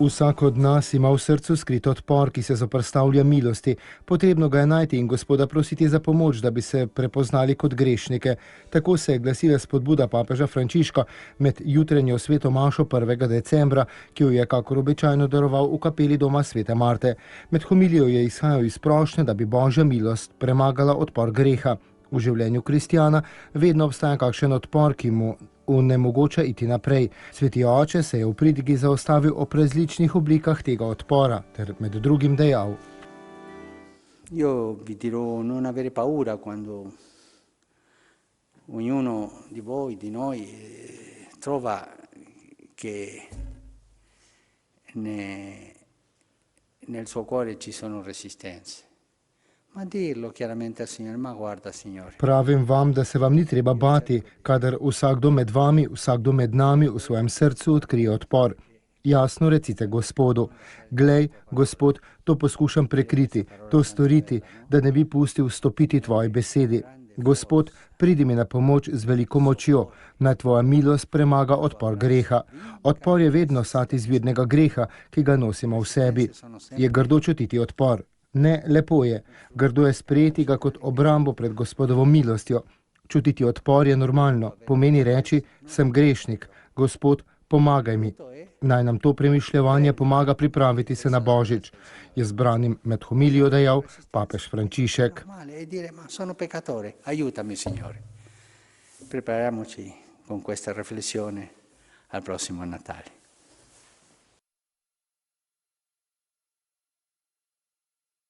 Vsak od nas ima v srcu skrit odpor, ki se zoperstavlja milosti. Potrebno ga je najti in Gospoda prositi za pomoč, da bi se prepoznali kot grešnike. Tako se je glasila spodbuda papeža Frančiška med jutrenjo sveto mašo 1. decembra, ki jo je kakor običajno daroval v kapeli doma svete Marte. Med homilijo je izhajal iz prošnje, da bi Božja milost premagala odpor greha. V življenju kristjana vedno obstaja kakšen odpor, ki mu onemogoča iti naprej. Sveti oče se je v pridigi zaustavil ob različnih oblikah tega odpora ter med drugim dejal: Io vi dirò non avere paura quando ognuno di voi, di noi, trova che nel suo cuore ci sono resistenze. Ma dirlo chiaramente al Signore, ma guarda Signore. Pravim vam, da se vam ni treba bati, kadar vsakdo med vami, vsakdo med nami v svojem srcu odkrije odpor. Jasno recite Gospodu: glej, Gospod, to poskušam prekriti, to storiti, da ne bi pustil vstopiti tvoji besedi. Gospod, pridi mi na pomoč z veliko močjo, naj tvoja milost premaga odpor greha. Odpor je vedno sad izvirnega greha, ki ga nosimo v sebi. Je grdo čutiti odpor? Ne, lepo je. Grdo je sprejeti ga kot obrambo pred Gospodovo milostjo. Čutiti odpor je normalno, pomeni reči: sem grešnik, Gospod, pomagaj mi. Naj nam to premišljevanje pomaga pripraviti se na Božič, je zbranim med homilijo dejal papež Frančišek. Sono peccatore, aiutami Signore. Prepariamoci con questa riflessione al prossimo Natale.